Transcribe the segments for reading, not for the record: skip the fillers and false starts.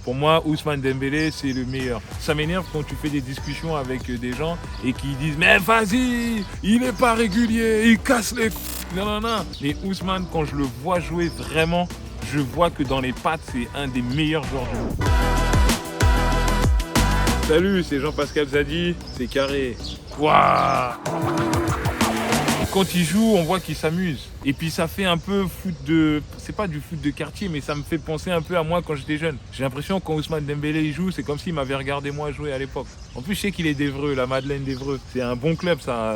Pour moi, Ousmane Dembélé, c'est le meilleur. Ça m'énerve quand tu fais des discussions avec des gens et qui disent « Mais vas-y, il n'est pas régulier, il casse les couilles. » Non. Mais Ousmane, quand je le vois jouer vraiment, je vois que dans les pattes, c'est un des meilleurs joueurs du monde. Salut, c'est Jean-Pascal Zadi, c'est carré. Waouh! Quand il joue, on voit qu'il s'amuse. Et puis ça fait un peu foot de... C'est pas du foot de quartier, mais ça me fait penser un peu à moi quand j'étais jeune. J'ai l'impression que quand Ousmane Dembélé il joue, c'est comme s'il m'avait regardé moi jouer à l'époque. En plus, je sais qu'il est d'Évreux, la Madeleine d'Évreux. C'est un bon club, ça,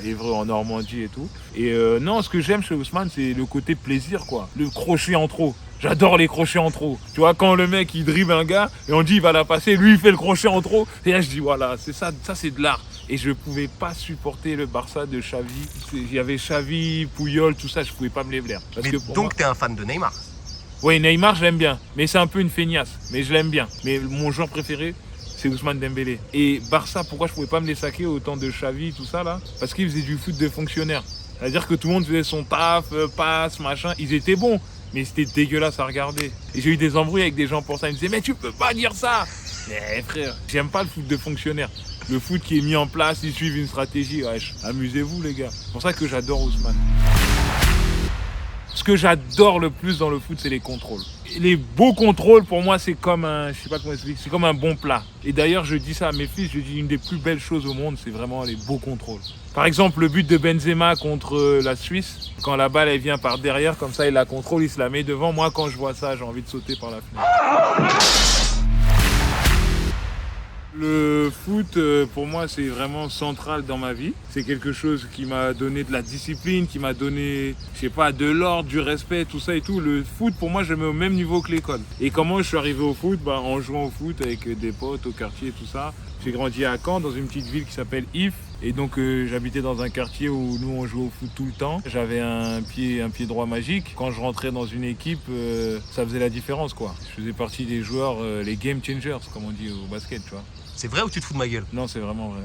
Évreux en Normandie et tout. Et non, ce que j'aime chez Ousmane, c'est le côté plaisir, quoi. Le crochet en trop. J'adore les crochets en trop. Tu vois, quand le mec, il dribble un gars et on dit il va la passer, lui, il fait le crochet en trop. Et là, je dis, voilà, c'est ça c'est de l'art. Et je pouvais pas supporter le Barça de Xavi. Il y avait Xavi, Puyol, tout ça, je pouvais pas me les blaire. Mais donc, t'es un fan de Neymar? Oui, Neymar, je l'aime bien. Mais c'est un peu une feignasse. Mais je l'aime bien. Mais mon joueur préféré, c'est Ousmane Dembélé. Et Barça, pourquoi je pouvais pas me les saquer autant de Xavi, tout ça là? Parce qu'ils faisaient du foot de fonctionnaire. C'est-à-dire que tout le monde faisait son taf, passe, machin. Ils étaient bons. Mais c'était dégueulasse à regarder. Et j'ai eu des embrouilles avec des gens pour ça. Ils me disaient, mais tu peux pas dire ça. Mais frère, j'aime pas le foot de fonctionnaire. Le foot qui est mis en place, ils suivent une stratégie. Wesh, amusez-vous les gars. C'est pour ça que j'adore Ousmane. Ce que j'adore le plus dans le foot, c'est les contrôles. Les beaux contrôles, pour moi, c'est comme un, je sais pas comment expliquer, c'est comme un bon plat. Et d'ailleurs, je dis ça à mes fils, je dis une des plus belles choses au monde, c'est vraiment les beaux contrôles. Par exemple, le but de Benzema contre la Suisse, quand la balle elle vient par derrière, comme ça, il la contrôle, il se la met devant. Moi, quand je vois ça, j'ai envie de sauter par la fenêtre. Le foot, pour moi, c'est vraiment central dans ma vie. C'est quelque chose qui m'a donné de la discipline, qui m'a donné, je sais pas, de l'ordre, du respect, tout ça et tout. Le foot, pour moi, je le mets au même niveau que l'école. Et comment je suis arrivé au foot? En jouant au foot avec des potes au quartier, tout ça. J'ai grandi à Caen, dans une petite ville qui s'appelle Ifs. Et donc j'habitais dans un quartier où nous on jouait au foot tout le temps. J'avais un pied droit magique. Quand je rentrais dans une équipe, ça faisait la différence quoi. Je faisais partie des joueurs, les game changers comme on dit au basket, tu vois. C'est vrai ou tu te fous de ma gueule? Non, c'est vraiment vrai.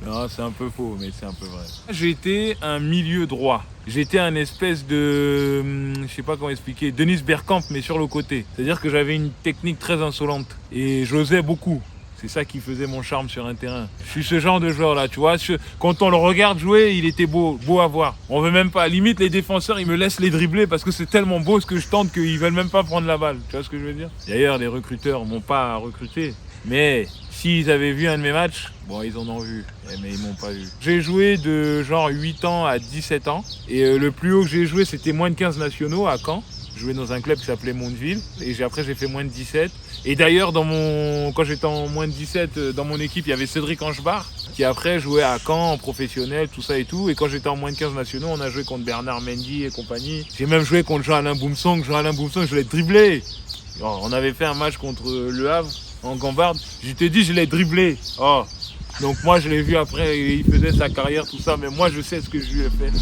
Non, c'est un peu faux, mais c'est un peu vrai. J'étais un milieu droit. J'étais un espèce de, je sais pas comment expliquer, Dennis Bergkamp, mais sur le côté. C'est-à-dire que j'avais une technique très insolente et j'osais beaucoup. C'est ça qui faisait mon charme sur un terrain. Je suis ce genre de joueur là, tu vois. Quand on le regarde jouer, il était beau à voir. On veut même pas. Limite, les défenseurs, ils me laissent les dribbler parce que c'est tellement beau ce que je tente qu'ils veulent même pas prendre la balle. Tu vois ce que je veux dire? D'ailleurs, les recruteurs m'ont pas recruté. Mais s'ils avaient vu un de mes matchs, bon, ils en ont vu, mais ils m'ont pas vu. J'ai joué de genre 8 ans à 17 ans. Et le plus haut que j'ai joué, c'était moins de 15 nationaux à Caen. Je jouais dans un club qui s'appelait Mondeville. Et après, j'ai fait moins de 17. Et d'ailleurs, quand j'étais en moins de 17, dans mon équipe, il y avait Cédric Angebar, qui après jouait à Caen, en professionnel, tout ça et tout. Et quand j'étais en moins de 15 nationaux, on a joué contre Bernard Mendy et compagnie. J'ai même joué contre Jean-Alain Boumsong. Jean-Alain Boumsong, je l'ai dribblé. On avait fait un match contre Le Havre, en Gambarde. Je t'ai dit, je l'ai dribblé. Oh. Donc moi, je l'ai vu après, il faisait sa carrière, tout ça. Mais moi, je sais ce que je lui ai fait.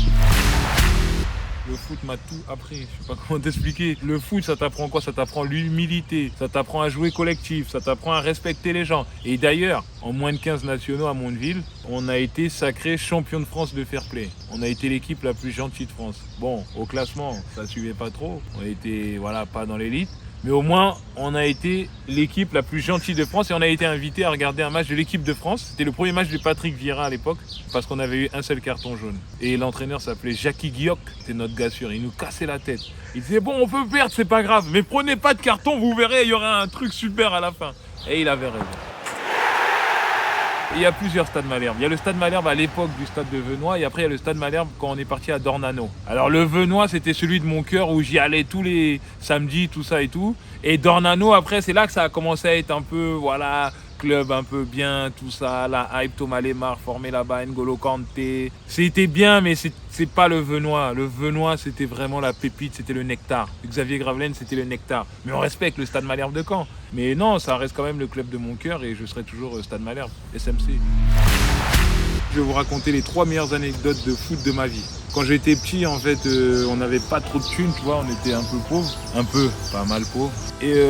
Le foot m'a tout appris, je sais pas comment t'expliquer. Le foot, ça t'apprend quoi? Ça t'apprend l'humilité, ça t'apprend à jouer collectif, ça t'apprend à respecter les gens. Et d'ailleurs, en moins de 15 nationaux à Mondeville, on a été sacré champion de France de fair play. On a été l'équipe la plus gentille de France. Bon, au classement, ça suivait pas trop. On était, voilà, pas dans l'élite. Mais au moins, on a été l'équipe la plus gentille de France et on a été invité à regarder un match de l'équipe de France. C'était le premier match de Patrick Vieira à l'époque parce qu'on avait eu un seul carton jaune. Et l'entraîneur s'appelait Jackie Guillauc, c'était notre gars sûr. Il nous cassait la tête. Il disait bon, on peut perdre, c'est pas grave, mais prenez pas de carton, vous verrez, il y aura un truc super à la fin. Et il avait raison. Il y a plusieurs stades Malherbe. Il y a le stade Malherbe à l'époque du stade de Venoy et après il y a le stade Malherbe quand on est parti à Dornano. Alors le Venoy c'était celui de mon cœur où j'y allais tous les samedis, tout ça et tout. Et Dornano après c'est là que ça a commencé à être un peu, voilà, club un peu bien, tout ça, la hype, Thomas Lemar formé là-bas, N'Golo Kanté. C'était bien mais c'est pas le Venoy. Le Venoy c'était vraiment la pépite, c'était le nectar. Xavier Gravelaine c'était le nectar. Mais on respecte le stade Malherbe de Caen. Mais non, ça reste quand même le club de mon cœur et je serai toujours stade Malherbe, SMC. Je vais vous raconter les 3 meilleures anecdotes de foot de ma vie. Quand j'étais petit, en fait, on n'avait pas trop de thunes, tu vois, on était un peu pauvres. Un peu, pas mal pauvres. Et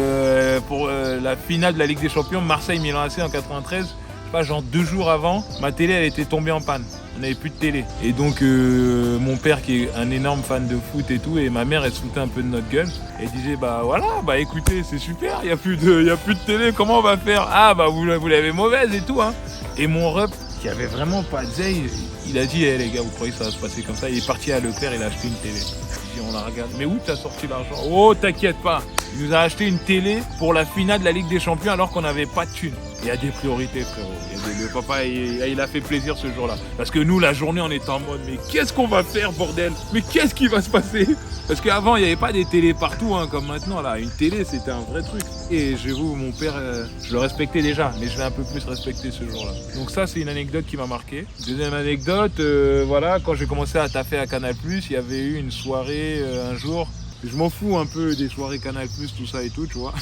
pour la finale de la Ligue des Champions, Marseille-Milan AC en 93, pas genre 2 jours avant, ma télé elle était tombée en panne. On n'avait plus de télé. Et donc mon père qui est un énorme fan de foot et tout, et ma mère elle se foutait un peu de notre gueule. Et disait bah voilà, bah écoutez, c'est super, il n'y a plus de télé, comment on va faire? Ah bah vous l'avez mauvaise et tout hein. Et mon rep qui avait vraiment pas de zeille, il a dit hey, les gars, vous croyez que ça va se passer comme ça? Il est parti à Leclerc, il a acheté une télé. Et on la regarde. Mais où t'as sorti l'argent? Oh t'inquiète pas, il nous a acheté une télé pour la finale de la Ligue des Champions alors qu'on n'avait pas de thunes. Il y a des priorités frérot. Le papa il a fait plaisir ce jour-là. Parce que nous la journée on était en mode mais qu'est-ce qu'on va faire bordel? Mais qu'est-ce qui va se passer? Parce qu'avant il n'y avait pas des télés partout hein, comme maintenant là. Une télé c'était un vrai truc. Et j'avoue mon père je le respectais déjà mais je l'ai un peu plus respecté ce jour-là. Donc ça c'est une anecdote qui m'a marqué. Deuxième anecdote, voilà, quand j'ai commencé à taffer à Canal+, il y avait eu une soirée un jour. Je m'en fous un peu des soirées Canal+, tout ça et tout, tu vois.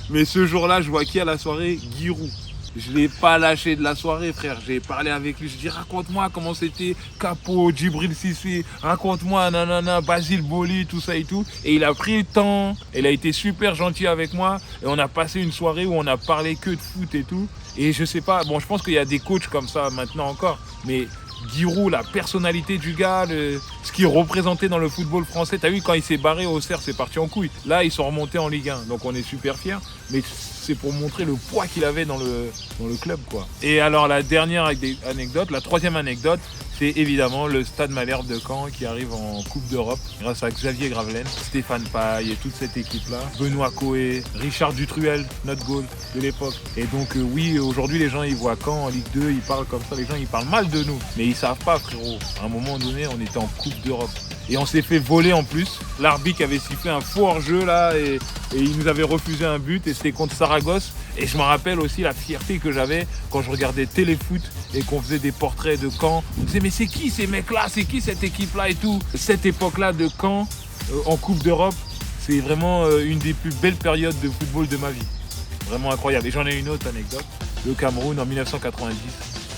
Mais ce jour-là, je vois qui à la soirée? Giroud. Je l'ai pas lâché de la soirée, frère. J'ai parlé avec lui. Je dis, raconte-moi comment c'était Capo, Djibril Cissé. Raconte-moi, nanana, Basile Boli, tout ça et tout. Et il a pris le temps. Il a été super gentil avec moi. Et on a passé une soirée où on a parlé que de foot et tout. Et je sais pas, bon, je pense qu'il y a des coachs comme ça maintenant encore. Mais Giroud, la personnalité du gars, ce qu'il représentait dans le football français. T'as vu, quand il s'est barré au Auxerre, c'est parti en couille. Là, ils sont remontés en Ligue 1. Donc on est super fiers. Mais c'est pour montrer le poids qu'il avait dans le club, quoi. Et alors la dernière anecdote, la troisième anecdote, c'est évidemment le Stade Malherbe de Caen qui arrive en Coupe d'Europe grâce à Xavier Gravelaine, Stéphane Paille et toute cette équipe-là, Benoît Coé, Richard Dutruel, notre goal de l'époque. Et donc oui, aujourd'hui les gens ils voient Caen en Ligue 2, ils parlent comme ça, les gens ils parlent mal de nous, mais ils savent pas frérot. À un moment donné, on était en Coupe d'Europe. Et on s'est fait voler en plus. L'arbitre avait sifflé un faux hors-jeu là et il nous avait refusé un but et c'était contre Saragosse. Et je me rappelle aussi la fierté que j'avais quand je regardais Téléfoot et qu'on faisait des portraits de Caen. On me disait mais c'est qui ces mecs-là? C'est qui cette équipe-là et tout? Cette époque-là de Caen en Coupe d'Europe, c'est vraiment une des plus belles périodes de football de ma vie. Vraiment incroyable. Et j'en ai une autre anecdote. Le Cameroun en 1990.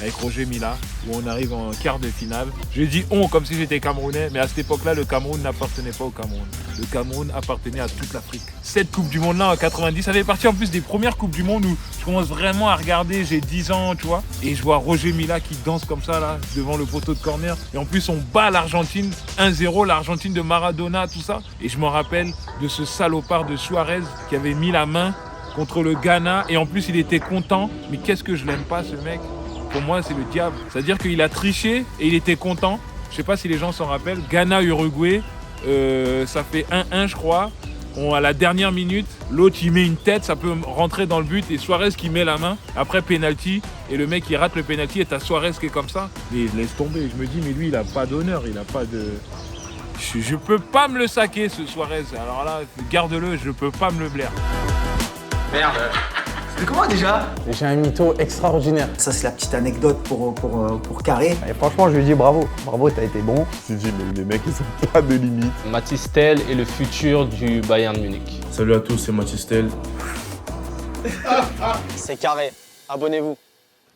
Avec Roger Mila, où on arrive en quart de finale. Je dis on comme si j'étais Camerounais, mais à cette époque-là, le Cameroun n'appartenait pas au Cameroun. Le Cameroun appartenait à toute l'Afrique. Cette Coupe du Monde-là en 90, ça fait partie en plus des premières Coupes du Monde où je commence vraiment à regarder, j'ai 10 ans, tu vois, et je vois Roger Mila qui danse comme ça, là, devant le poteau de corner. Et en plus, on bat l'Argentine 1-0, l'Argentine de Maradona, tout ça. Et je me rappelle de ce salopard de Suarez qui avait mis la main contre le Ghana, et en plus, il était content. Mais qu'est-ce que je l'aime pas, ce mec? Pour moi, c'est le diable. C'est-à-dire qu'il a triché et il était content. Je sais pas si les gens s'en rappellent. Ghana-Uruguay, ça fait 1-1, je crois. À la dernière minute, l'autre, il met une tête, ça peut rentrer dans le but. Et Suarez qui met la main. Après, penalty. Et le mec, il rate le penalty. Et t'as Suarez qui est comme ça. Mais laisse tomber. Je me dis, mais lui, il a pas d'honneur. Il a pas de... Je peux pas me le saquer, ce Suarez. Alors là, garde-le. Je peux pas me le blaire. Merde. C'était comment déjà? J'ai un mytho extraordinaire. Ça, c'est la petite anecdote pour Carré. Et franchement, je lui dis bravo. Bravo, t'as été bon. Je me suis dit, mais les mecs, ils ont pas de limite. Mathys Tel est le futur du Bayern Munich. Salut à tous, c'est Mathys Tel. C'est carré. Abonnez-vous.